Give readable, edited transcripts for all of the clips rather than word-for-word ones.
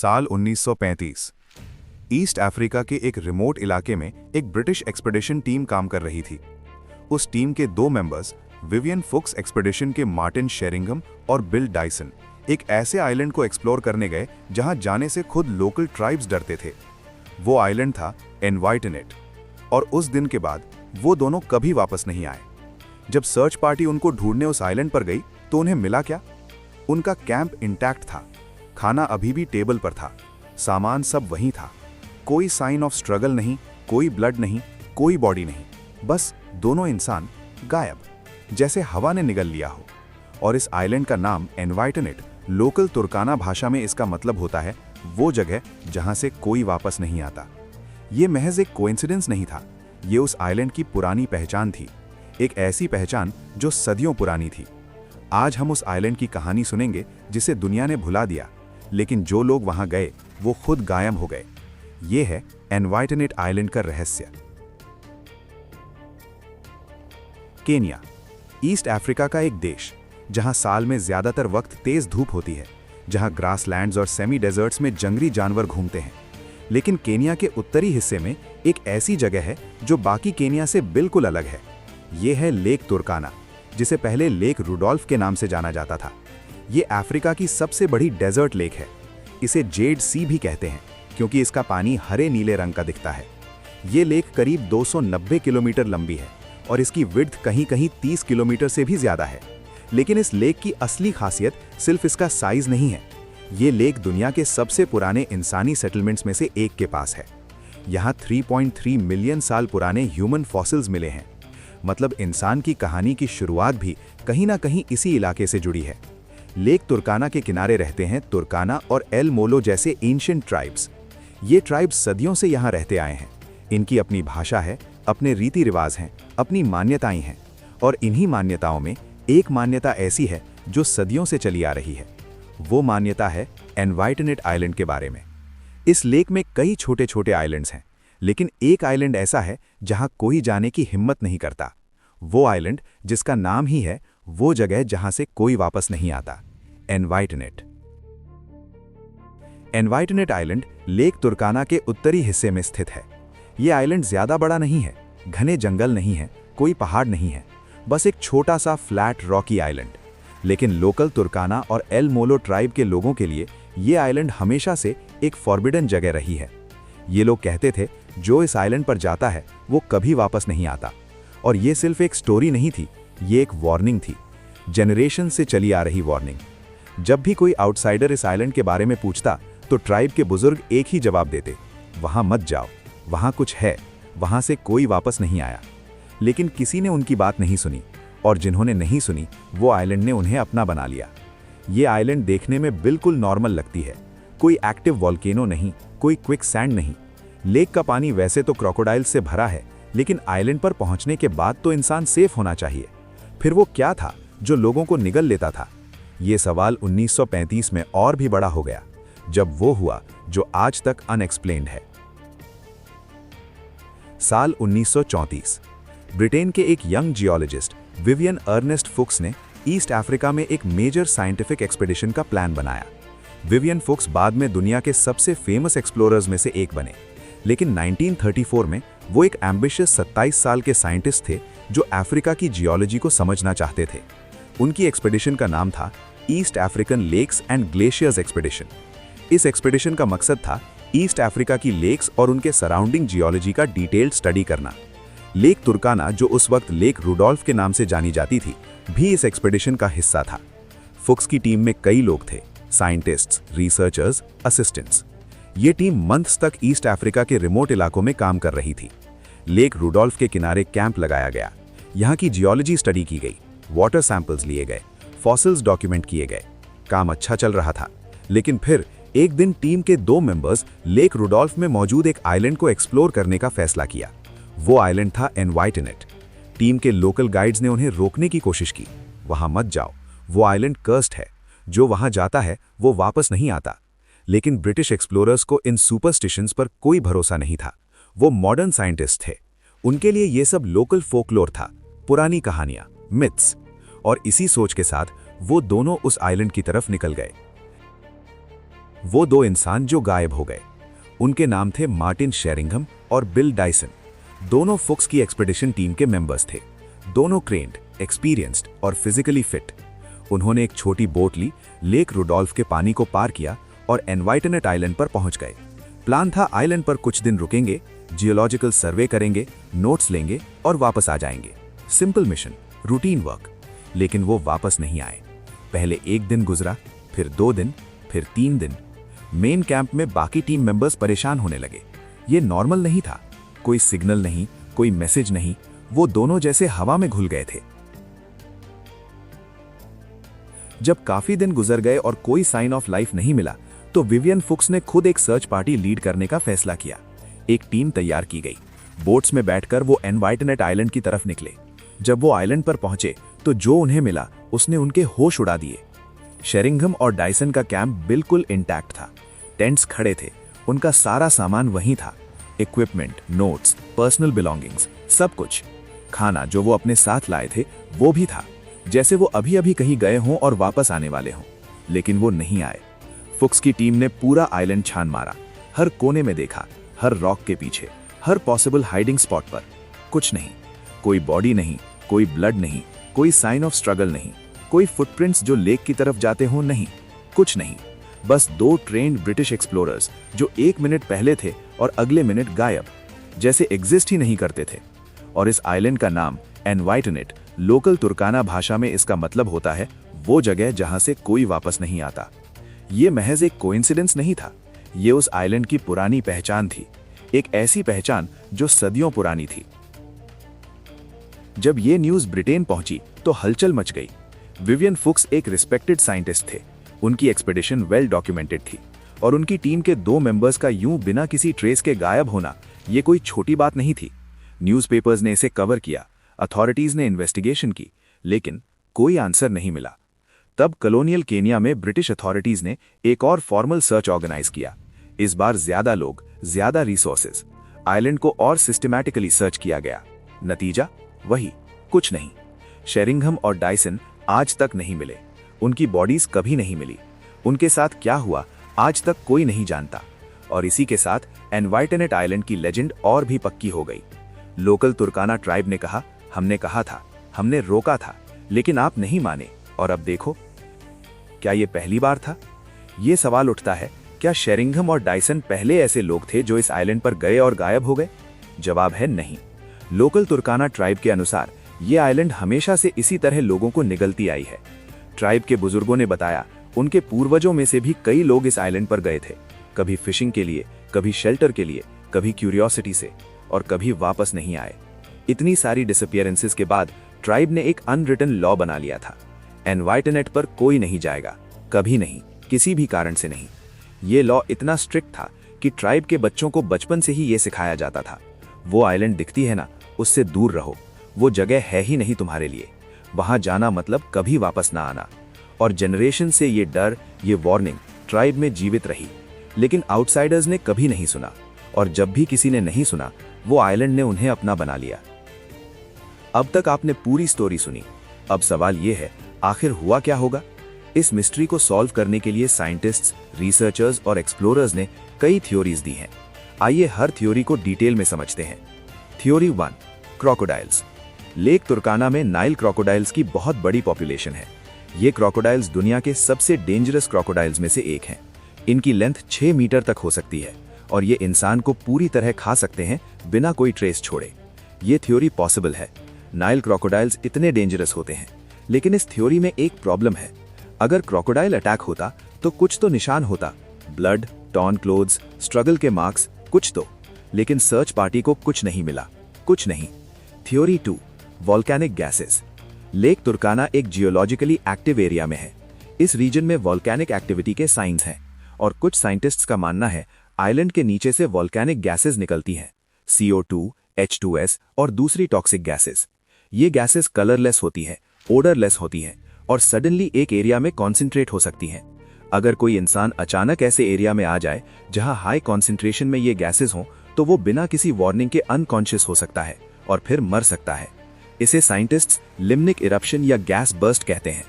साल 1935 east Africa के एक रिमोट इलाके में एक ब्रिटिश एक्सपेडिशन टीम काम कर रही थी। उस टीम के दो मेंबर्स विवियन फुक्स एक्सपेडिशन के मार्टिन शेरिंगम और बिल डाइसन एक ऐसे आइलैंड को एक्सप्लोर करने गए जहां जाने से खुद लोकल ट्राइब्स डरते थे। वो आइलैंड था एनवाइटनेट, और उस दिन के बाद वो दोनों कभी वापस नहीं आए। जब सर्च पार्टी उनको ढूंढने उस आइलैंड पर गई तो उन्हें मिला क्या? उनका कैंप इंटैक्ट था, खाना अभी भी टेबल पर था, सामान सब वहीं था। कोई साइन ऑफ स्ट्रगल नहीं, कोई ब्लड नहीं, कोई बॉडी नहीं, बस दोनों इंसान गायब, जैसे हवा ने निगल लिया हो। और इस आइलैंड का नाम एनवाइटनेट, लोकल तुर्काना भाषा में इसका मतलब होता है वो जगह जहां से कोई वापस नहीं आता। ये महज एक कोइंसिडेंस नहीं था, ये उस आइलैंड की पुरानी पहचान थी, एक ऐसी पहचान जो सदियों पुरानी थी। आज हम उस आइलैंड की कहानी सुनेंगे जिसे दुनिया ने भुला दिया, लेकिन जो लोग वहां गए वो खुद गायब हो गए। ये है एनवाइटनेट आइलैंड का रहस्य। केन्या, ईस्ट अफ्रीका का एक देश जहां साल में ज्यादातर वक्त तेज धूप होती है, जहां ग्रासलैंड्स और सेमी डेजर्ट्स में जंगली जानवर घूमते हैं। लेकिन केन्या के उत्तरी हिस्से में एक ऐसी जगह है जो बाकी केन्या से बिल्कुल अलग है। ये है लेक तुर्काना, जिसे पहले लेक रुडोल्फ के नाम से जाना जाता था। ये अफ्रीका की सबसे बड़ी डेजर्ट लेक है। इसे जेड सी भी कहते हैं क्योंकि इसका पानी हरे नीले रंग का दिखता है। ये लेक करीब 290 किलोमीटर लंबी है और इसकी विड्थ कहीं-कहीं 30 किलोमीटर से भी ज्यादा है। लेकिन इस लेक की असली खासियत सिर्फ इसका साइज नहीं है। ये लेक दुनिया के सबसे पुराने इंसानी सेटलमेंट्स में से एक के पास है। यहाँ 3.3 मिलियन साल पुराने ह्यूमन फॉसिल्स मिले हैं। मतलब इंसान की कहानी की शुरुआत भी कहीं ना कहीं इसी इलाके से जुड़ी है। लेक तुर्काना के किनारे रहते हैं तुर्काना और एल मोलो जैसे एंशिएंट ट्राइब्स। ये ट्राइब्स सदियों से यहाँ रहते आए हैं। इनकी अपनी भाषा है, अपने रीति रिवाज हैं, अपनी मान्यताएं हैं। और इन्हीं मान्यताओं में एक मान्यता ऐसी है जो सदियों से चली आ रही है। वो मान्यता है एनवाइटनेट आइलैंड के बारे में। इस लेक में कई छोटे छोटे आइलैंड्स हैं, लेकिन एक आइलैंड ऐसा है जहां कोई जाने की हिम्मत नहीं करता। वो आइलैंड जिसका नाम ही है वो जगह जहां से कोई वापस नहीं आता, एनवाइटनेट। एनवाइटनेट आइलैंड लेक तुर्काना के उत्तरी हिस्से में स्थित है। ये आइलैंड ज्यादा बड़ा नहीं है, घने जंगल नहीं है, कोई पहाड़ नहीं है, बस एक छोटा सा फ्लैट रॉकी आइलैंड। लेकिन लोकल तुर्काना और एल मोलो ट्राइब के लोगों के लिए ये आइलैंड हमेशा से एक फॉरबिडन जगह रही है। ये लोग कहते थे जो इस आइलैंड पर जाता है वो कभी वापस नहीं आता। और ये सिर्फ एक स्टोरी नहीं थी, ये एक वार्निंग थी, जनरेशन से चली आ रही वार्निंग। जब भी कोई आउटसाइडर इस आइलैंड के बारे में पूछता तो ट्राइब के बुजुर्ग एक ही जवाब देते, वहां मत जाओ, वहां कुछ है, वहां से कोई वापस नहीं आया। लेकिन किसी ने उनकी बात नहीं सुनी, और जिन्होंने नहीं सुनी वो आइलैंड ने उन्हें अपना बना लिया। ये आइलैंड देखने में बिल्कुल नॉर्मल लगती है, कोई एक्टिव वॉल्केनो नहीं, कोई क्विक सैंड नहीं। लेक का पानी वैसे तो क्रोकोडाइल से भरा है, लेकिन आइलैंड पर पहुंचने के बाद तो इंसान सेफ होना चाहिए। फिर वो क्या था जो लोगों को निगल लेता था? ये सवाल 1935 में और भी बड़ा हो गया, जब वो हुआ जो आज तक अनएक्सप्लेन्ड है। साल 1934 ब्रिटेन के एक young geologist Vivian Ernest Fuchs ने ईस्ट अफ्रीका में एक मेजर साइंटिफिक एक्सपेडिशन का प्लान बनाया। विवियन फुक्स बाद में दुनिया के सबसे फेमस एक्सप्लोरर्स में से एक बने। लेकिन 1934 में वो एक एम्बिशियस 27 साल के साइंटिस्ट थे जो अफ्रीका की जियोलॉजी को समझना चाहते थे। उनकी एक्सपेडिशन का नाम था East African lakes and glaciers expedition. इस एक्सपेडिशन का मकसद था ईस्ट अफ्रीका की लेक्स और उनके सराउंडिंग जियोलॉजी का डिटेल्ड स्टडी करना। लेक तुर्काना, जो उस वक्त लेक रुडोल्फ के नाम से जानी जाती थी, भी इस एक्सपेडिशन का हिस्सा था। फुक्स की टीम में कई लोग थे, साइंटिस्ट्स, रिसर्चर्स, असिस्टेंट्स। ये टीम मंथ्स तक ईस्ट अफ्रीका के रिमोट इलाकों में काम कर रही थी। लेक रुडोल्फ के किनारे कैंप लगाया गया, यहाँ की जियोलॉजी स्टडी की गई, वाटर सैंपल्स लिए गए, फॉसिल्स डॉक्यूमेंट किए गए। काम अच्छा चल रहा था, लेकिन फिर एक दिन टीम के दो मेंबर्स लेक रुडोल्फ में मौजूद एक आइलैंड को एक्सप्लोर करने का फैसला किया। वो आइलैंड था एनवाइटनेट। टीम के लोकल गाइड्स ने उन्हें रोकने की कोशिश की, वहां मत जाओ, वो आइलैंड कर्स्ड है, जो वहां जाता है वो वापस नहीं आता। लेकिन ब्रिटिश एक्सप्लोरर्स को इन सुपरस्टिशंस पर कोई भरोसा नहीं था। वो मॉडर्न साइंटिस्ट थे, उनके लिए ये सब लोकल फोकलोर था, पुरानी कहानियां, मिथ्स। और इसी सोच के साथ वो दोनों उस आइलैंड की तरफ निकल गए। वो दो इंसान जो गायब हो गए, उनके नाम थे मार्टिन शेरिंघम और बिल डायसन। दोनों फुक्स की एक्सपेडिशन टीम के मेंबर्स थे। दोनों ट्रेन्ड, एक्सपीरियंस्ड और फिजिकली फिट। उन्होंने एक छोटी बोट ली, लेक रुडोल्फ के पानी को पार किया और एनवाइटनेट आइलैंड पर पहुंच गए। प्लान था आइलैंड पर कुछ दिन रुकेंगे, जियोलॉजिकल सर्वे करेंगे, नोट्स लेंगे और वापस आ जाएंगे। Simple mission, routine work. लेकिन वो वापस नहीं आए। पहले 1 दिन गुजरा, फिर 2 दिन, फिर 3 दिन। मेन कैंप में बाकी टीम मेंबर्स परेशान होने लगे। ये नॉर्मल नहीं था। कोई सिग्नल नहीं, कोई मैसेज नहीं। वो दोनों जैसे हवा में घुल गए थे। जब काफी दिन गुजर गए और कोई साइन ऑफ लाइफ नहीं मिला, तो विवियन फुक्स ने खुद एक सर्च पार्टी लीड करने का फैसला किया। एक टीम तैयार की गई। बोट्स में बैठकर वो एनवाइटनेट आइलैंड की तरफ निकले। जब वो आइलैंड पर पहुंचे तो जो उन्हें मिला उसने उनके होश उड़ा दिए। शेरिंघम और डायसन का कैंप बिल्कुल इंटैक्ट था। टेंट्स खड़े थे, उनका सारा सामान वहीं था। इक्विपमेंट, नोट्स, पर्सनल बिलोंगिंग्स, सब कुछ। खाना जो वो अपने साथ लाए थे वो भी था, जैसे वो अभी अभी कहीं गए हों और वापस आने वाले हों। लेकिन वो नहीं आए। फुक्स की टीम ने पूरा आइलैंड छान मारा। हर कोने में देखा, हर रॉक के पीछे, हर पॉसिबल हाइडिंग स्पॉट पर। कुछ नहीं। कोई बॉडी नहीं, कोई ब्लड नहीं, कोई साइन ऑफ स्ट्रगल नहीं, कोई फुटप्रिंट्स जो लेक की तरफ जाते हों नहीं, कुछ नहीं। बस 2 ट्रेन्ड ब्रिटिश एक्सप्लोरर्स जो 1 मिनट पहले थे और अगले मिनट गायब, जैसे एग्जिस्ट ही नहीं करते थे। और इस आइलैंड का नाम एनवाइटनेट, लोकल तुर्काना भाषा में इसका मतलब होता है वो जगह जहां से कोई वापस नहीं आता। ये महज एक कोइंसिडेंस नहीं था, ये उस आइलैंड की पुरानी पहचान थी। एक ऐसी पहचान जो सदियों पुरानी थी। जब ये न्यूज ब्रिटेन पहुंची तो हलचल मच गई। विवियन फुक्स एक रिस्पेक्टेड साइंटिस्ट थे। उनकी एक्सपेडिशन वेल डॉक्यूमेंटेड थी और उनकी टीम के 2 मेंबर्स का यूं बिना किसी ट्रेस के गायब होना ये कोई छोटी बात नहीं थी। न्यूज़पेपर्स ने इसे कवर किया, अथॉरिटीज ने इन्वेस्टिगेशन की, लेकिन कोई आंसर नहीं मिला। तब कॉलोनियल केनिया में ब्रिटिश अथॉरिटीज ने एक और फॉर्मल सर्च ऑर्गेनाइज किया। इस बार ज्यादा लोग, ज्यादा रिसोर्सेज। आइलैंड को और सिस्टमैटिकली सर्च किया गया। नतीजा वही, कुछ नहीं। शेरिंघम और डायसन आज तक नहीं मिले। उनकी बॉडीज कभी नहीं मिली। उनके साथ क्या हुआ आज तक कोई नहीं जानता। और इसी के साथ एनवाइटनेट आइलैंड की लेजेंड और भी पक्की हो गई। लोकल तुर्काना ट्राइब ने कहा, हमने कहा था, हमने रोका था, लेकिन आप नहीं माने, और अब देखो। क्या ये पहली बार था? ये सवाल उठता है, क्या शेरिंघम और डायसन पहले ऐसे लोग थे जो इस आइलैंड पर गए और गायब हो गए? जवाब है नहीं। लोकल तुर्काना ट्राइब के अनुसार ये आइलैंड हमेशा से इसी तरह लोगों को निगलती आई है। ट्राइब के बुजुर्गों ने बताया, उनके पूर्वजों में से भी कई लोग इस आइलैंड पर गए थे, कभी फिशिंग के लिए, कभी शेल्टर के लिए, कभी क्यूरियोसिटी से, और कभी वापस नहीं आए। इतनी सारी डिसअपीयरेंसेस के बाद ट्राइब ने एक अनरिटन लॉ बना लिया था, एनवाइटनेट पर कोई नहीं जाएगा, कभी नहीं, किसी भी कारण से नहीं। ये लॉ इतना स्ट्रिक्ट था कि ट्राइब के बच्चों को बचपन से ही ये सिखाया जाता था, वो आइलैंड दिखती है ना, उससे दूर रहो, वो जगह है ही नहीं तुम्हारे लिए, वहां जाना मतलब कभी वापस ना आना। और जनरेशन से ये डर, ये वार्निंग ट्राइब में जीवित रही। लेकिन आउटसाइडर्स ने कभी नहीं सुना, और जब भी किसी ने नहीं सुना, वो आइलैंड ने उन्हें अपना बना लिया। अब तक आपने पूरी स्टोरी सुनी। अब सवाल ये है, आखिर हुआ क्या होगा? इस मिस्ट्री को सॉल्व करने के लिए साइंटिस्ट्स, रिसर्चर्स और एक्सप्लोरर्स ने कई थ्योरीज दी हैं। आइए हर थ्योरी को डिटेल में समझते हैं। Theory 1, crocodiles. लेक तुर्काना में नाइल क्रोकोडाइल्स की बहुत बड़ी पॉपुलेशन है। ये क्रोकोडाइल्स दुनिया के सबसे डेंजरस क्रोकोडाइल्स में से एक हैं। इनकी लेंथ 6 मीटर तक हो सकती है और ये इंसान को पूरी तरह खा सकते हैं बिना कोई ट्रेस छोड़े। ये थ्योरी पॉसिबल है। नाइल क्रोकोडाइल्स इतने डेंजरस होते हैं, लेकिन इस थ्योरी में एक प्रॉब्लम है। अगर क्रोकोडाइल अटैक होता तो कुछ तो निशान होता, ब्लड, टॉर्न क्लोथ्स, स्ट्रगल के मार्क्स, कुछ तो। लेकिन सर्च पार्टी को कुछ नहीं मिला, कुछ नहीं। Theory 2, volcanic gases. लेक तुर्काना एक जियोलॉजिकली एक्टिव एरिया में है। इस रीजन में वॉल्केनिक एक्टिविटी के साइंस हैं और कुछ साइंटिस्ट्स का मानना है आइलैंड के नीचे से वॉल्केनिक गैसेस निकलती हैं, CO2, H2S और दूसरी टॉक्सिक गैसेस। ये गैसेस कलरलेस होती हैं, ओडरलेस होती हैं और सडनली एक एरिया में कॉन्सेंट्रेट हो सकती हैं। अगर कोई इंसान अचानक ऐसे एरिया में आ जाए जहां हाई कॉन्सेंट्रेशन में ये गैसेस हों, तो वो बिना किसी वार्निंग के अनकॉन्शियस हो सकता है और फिर मर सकता है। इसे साइंटिस्ट्स लिम्निक इरप्शन या गैस बर्स्ट कहते हैं।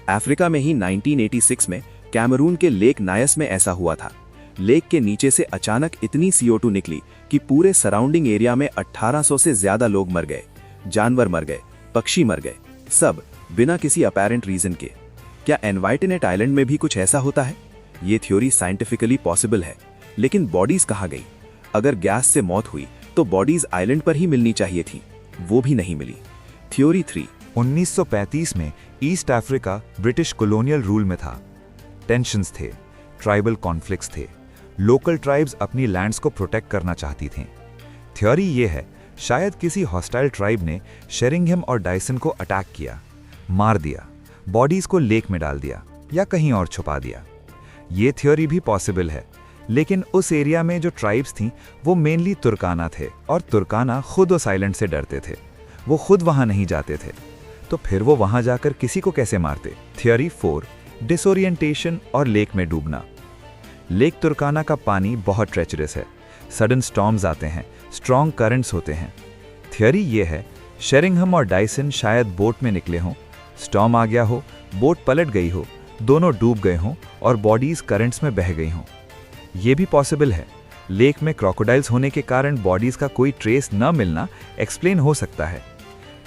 अफ्रीका में ही 1986 में कैमरून के लेक नायस में ऐसा हुआ था। लेक के नीचे से अचानक इतनी CO2 निकली कि पूरे सराउंडिंग एरिया में 1800 से ज्यादा लोग मर गए, जानवर मर गए, पक्षी मर गए, सब बिना किसी अपैरेंट रीजन के। क्या एनवाइटिनेट आइलैंड में भी कुछ ऐसा होता है? ये थ्योरी साइंटिफिकली पॉसिबल है, लेकिन बॉडीज कहाँ गई? अगर गैस से मौत हुई तो बॉडीज आइलैंड पर ही मिलनी चाहिए थी, वो भी नहीं मिली। थ्योरी 3। 1935 में east Africa British colonial rule में था। टेंशन्स थे, ट्राइबल कॉन्फ्लिक्ट्स थे, लोकल ट्राइब्स अपनी लैंड्स को प्रोटेक्ट करना चाहती थीं। थ्योरी ये है, शायद किसी हॉस्टाइल ट्राइब ने शेरिंघम और डायसन को अटैक किया, मार दिया, बॉडीज को लेक में डाल दिया या कहीं और छुपा दिया। ये थ्योरी भी पॉसिबल है, लेकिन उस एरिया में जो ट्राइब्स थीं वो मेनली तुर्काना थे और तुर्काना खुद उस आइलैंड से डरते थे। वो खुद वहां नहीं जाते थे, तो फिर वो वहां जाकर किसी को कैसे मारते? थ्योरी 4। डिसोरिएंटेशन और लेक में डूबना। लेक तुर्काना का पानी बहुत ट्रेचरस है, सडन स्टॉर्म्स आते हैं, स्ट्रॉन्ग करंट्स होते हैं। थ्योरी ये है, शेरिंघम और डायसन शायद बोट में निकले हों, स्टॉर्म आ गया हो, बोट पलट गई हो, दोनों डूब गए हों और बॉडीज करंट्स में बह गई हों। ये भी पॉसिबल है, लेक में क्रोकोडाइल्स होने के कारण बॉडीज का कोई ट्रेस न मिलना एक्सप्लेन हो सकता है,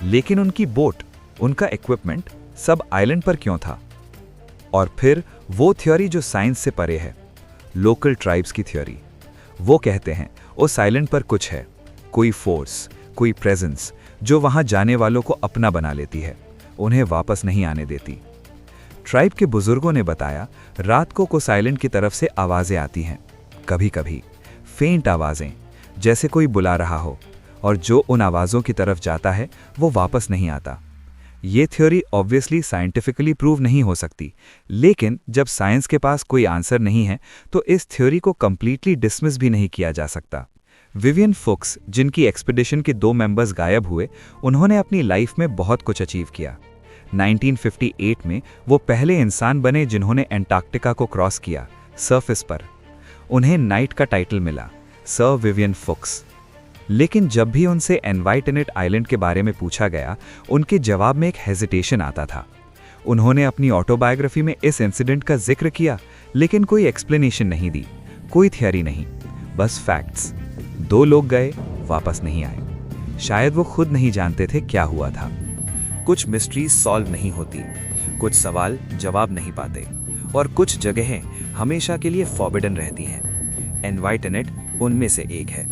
लेकिन उनकी बोट, उनका इक्विपमेंट सब आइलैंड पर क्यों था? और फिर वो थ्योरी जो साइंस से परे है, लोकल ट्राइब्स की थ्योरी। वो कहते हैं उस आइलैंड पर कुछ है, कोई फोर्स, कोई प्रेजेंस जो वहां जाने वालों को अपना बना लेती है, उन्हें वापस नहीं आने देती। ट्राइब के बुजुर्गों ने बताया, रात को उस आइलैंड की तरफ से आवाजें आती हैं, कभी कभी फेंट आवाजें, जैसे कोई बुला रहा हो, और जो उन आवाजों की तरफ जाता है वो वापस नहीं आता। ये थ्योरी ऑब्वियसली साइंटिफिकली प्रूव नहीं हो सकती, लेकिन जब साइंस के पास कोई आंसर नहीं है तो इस थ्योरी को कंप्लीटली डिसमिस भी नहीं किया जा सकता। विवियन फुक्स, जिनकी एक्सपीडिशन के 2 मेंबर्स गायब हुए, उन्होंने अपनी लाइफ में बहुत कुछ अचीव किया। 1958 में वो पहले इंसान बने जिन्होंने एंटार्क्टिका को क्रॉस किया, सरफेस पर। उन्हें नाइट का टाइटल मिला, सर विवियन फुक्स। लेकिन जब भी उनसे एनवाइटिनेट आइलैंड के बारे में पूछा गया, उनके जवाब में एक हेजिटेशन आता था। उन्होंने अपनी ऑटोबायोग्राफी में इस इंसिडेंट का जिक्र किया, लेकिन कोई एक्सप्लेनेशन नहीं दी, कोई थियरी नहीं, बस फैक्ट्स। 2 लोग गए, वापस नहीं आए। शायद वो खुद नहीं जानते थे क्या हुआ था। कुछ मिस्ट्रीज सॉल्व नहीं होती, कुछ सवाल जवाब नहीं पाते, और कुछ जगहें हमेशा के लिए फॉरबिडन रहती हैं। एनवाइटिनेट उनमें से एक है।